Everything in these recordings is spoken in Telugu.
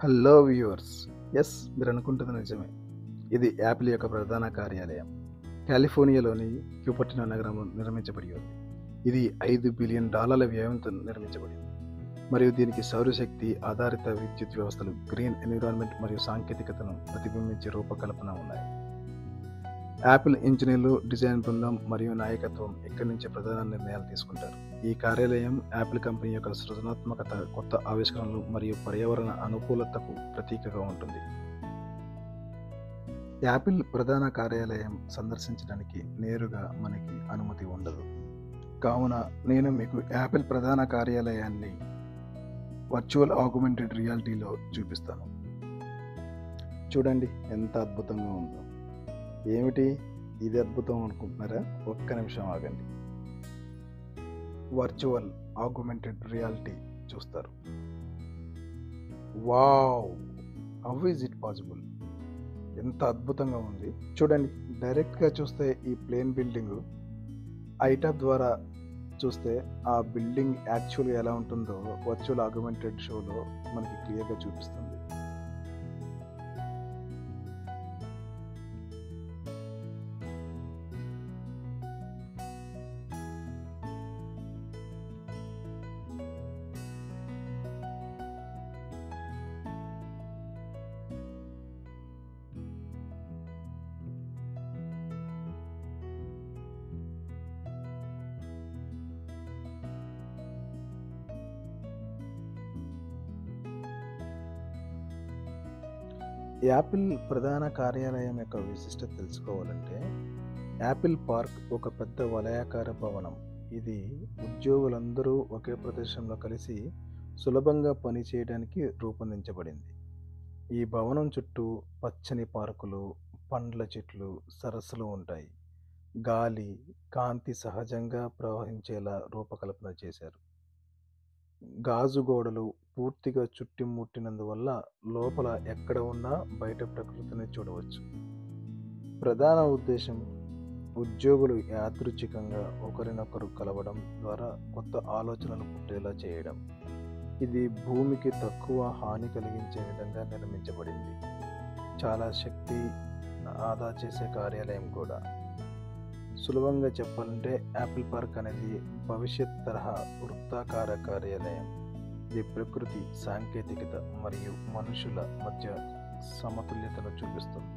Hello viewers. ఎస్, మీరు అనుకుంటుంది నిజమే. ఇది యాపిల్ యొక్క ప్రధాన కార్యాలయం కాలిఫోర్నియాలోని క్యూపర్టినో నగరంలో నిర్మించబడి ఉంది. ఇది $5 బిలియన్ వ్యయంతో నిర్మించబడింది మరియు దీనికి సౌరశక్తి ఆధారిత విద్యుత్ వ్యవస్థలు, గ్రీన్ ఎన్విరాన్మెంట్ మరియు సాంకేతికతను ప్రతిబింబించే రూపకల్పన ఉన్నాయి. యాపిల్ ఇంజనీర్లు, డిజైన్ బృందం మరియు నాయకత్వం ఇక్కడి నుంచి ప్రధాన నిర్ణయాలు తీసుకుంటారు. ఈ కార్యాలయం యాపిల్ కంపెనీ యొక్క సృజనాత్మకత, కొత్త ఆవిష్కరణలు మరియు పర్యావరణ అనుకూలతకు ప్రతీకగా ఉంటుంది. యాపిల్ ప్రధాన కార్యాలయం సందర్శించడానికి నేరుగా మనకి అనుమతి ఉండదు. కావున నేను మీకు యాపిల్ ప్రధాన కార్యాలయాన్ని వర్చువల్ ఆగ్మెంటెడ్ రియాలిటీలో చూపిస్తాను. చూడండి ఎంత అద్భుతంగా ఉందో. ఏమిటి ఇది అద్భుతం అనుకుంటున్నారా? ఒక్క నిమిషం ఆగండి. వర్చువల్ ఆగ్మెంటెడ్ రియాలిటీ చూస్తారు. Wow, how is it possible? ఎంత అద్భుతంగా ఉంది చూడండి. డైరెక్ట్గా చూస్తే ఈ ప్లేన్ బిల్డింగ్, ఐటాప్ ద్వారా చూస్తే ఆ బిల్డింగ్ యాక్చువల్గా ఎలా ఉంటుందో వర్చువల్ ఆగ్మెంటెడ్ షోలో మనకి క్లియర్గా చూపిస్తుంది. యాపిల్ ప్రధాన కార్యాలయం యొక్క విశిష్టత తెలుసుకోవాలంటే, యాపిల్ పార్క్ ఒక పెద్ద వలయాకార భవనం. ఇది ఉద్యోగులందరూ ఒకే ప్రదేశంలో కలిసి సులభంగా పనిచేయడానికి రూపొందించబడింది. ఈ భవనం చుట్టూ పచ్చని పార్కులు, పండ్ల చెట్లు, సరస్సులు ఉంటాయి. గాలి, కాంతి సహజంగా ప్రవహించేలా రూపకల్పన చేశారు. గాజు గోడలు పూర్తిగా చుట్టుముట్టినందువల్ల లోపల ఎక్కడ ఉన్నా బయట ప్రకృతిని చూడవచ్చు. ప్రధాన ఉద్దేశం ఉద్యోగులు యాదృచ్ఛికంగా ఒకరినొకరు కలవడం ద్వారా కొత్త ఆలోచనలు పుట్టేలా చేయడం. ఇది భూమికి తక్కువ హాని కలిగించే విధంగా నిర్మించబడింది. చాలా శక్తి ఆదా చేసే కార్యాలయం కూడా. సులభంగా చెప్పాలంటే యాపిల్ పార్క్ అనేది భవిష్యత్ తరహా వృత్తాకార కార్యాలయం. ఇది ప్రకృతి, సాంకేతికత మరియు మనుషుల మధ్య సమతుల్యతను చూపిస్తుంది.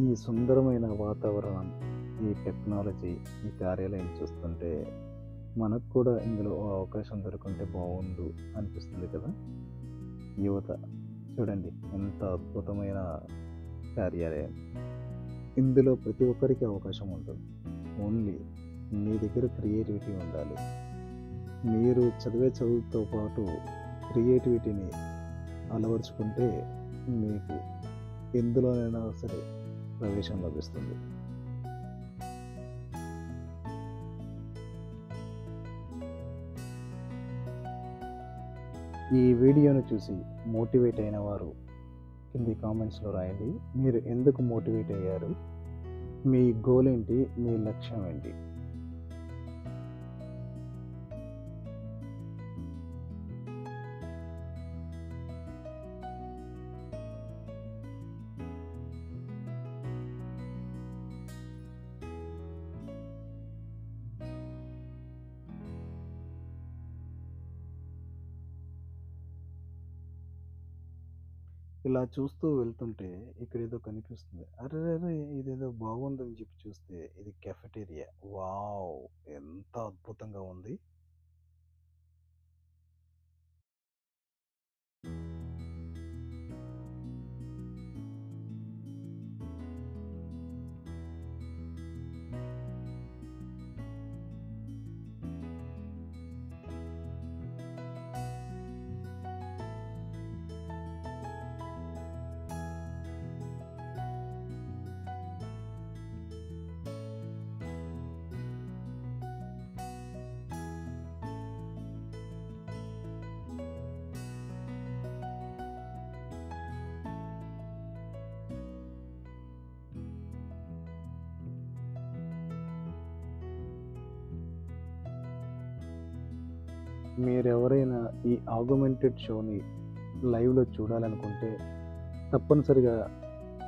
ఈ సుందరమైన వాతావరణం, ఈ టెక్నాలజీ, ఈ కార్యాలయం చూస్తుంటే మనకు కూడా ఇందులో అవకాశం దొరుకుంటే బాగుండు అనిపిస్తుంది కదా. యువత చూడండి ఎంత అద్భుతమైన కార్యాలయం. ఇందులో ప్రతి ఒక్కరికి అవకాశం ఉంటుంది. ఓన్లీ మీ దగ్గర క్రియేటివిటీ ఉండాలి. మీరు చదివే చదువుతో పాటు క్రియేటివిటీని అలవరుచుకుంటే మీకు ఎందులోనైనా సరే ప్రవేశం లభిస్తుంది. ఈ వీడియోను చూసి మోటివేట్ అయిన వారు కింది కామెంట్స్లో రాయండి. మీరు ఎందుకు మోటివేట్ అయ్యారు? మీ గోల్ ఏంటి? మీ లక్ష్యం ఏంటి? ఇలా చూస్తూ వెళ్తుంటే ఇక్కడ ఏదో కనిపిస్తుంది. అరే అరే, ఇదేదో బాగుందని చెప్పి చూస్తే ఇది కెఫెటేరియా. వావ్, ఎంత అద్భుతంగా ఉంది. మీరెవరైనా ఈ ఆగ్మెంటెడ్ షోని లైవ్లో చూడాలనుకుంటే తప్పనిసరిగా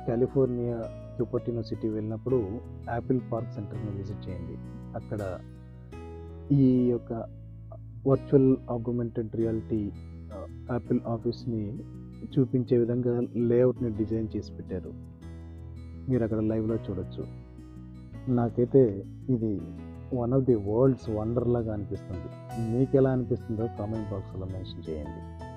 కాలిఫోర్నియా క్యూపర్టినో సిటీ వెళ్ళినప్పుడు యాపిల్ పార్క్ సెంటర్ని విజిట్ చేయండి. అక్కడ ఈ యొక్క వర్చువల్ ఆగ్మెంటెడ్ రియాలిటీ యాపిల్ ఆఫీస్ని చూపించే విధంగా లేఅవుట్ని డిజైన్ చేసి పెట్టారు. మీరు అక్కడ లైవ్లో చూడొచ్చు. నాకైతే ఇది one of the world's wonder లాగా అనిపిస్తుంది. మీకు ఎలా అనిపిస్తుందో కామెంట్ బాక్స్లో మెన్షన్ చేయండి.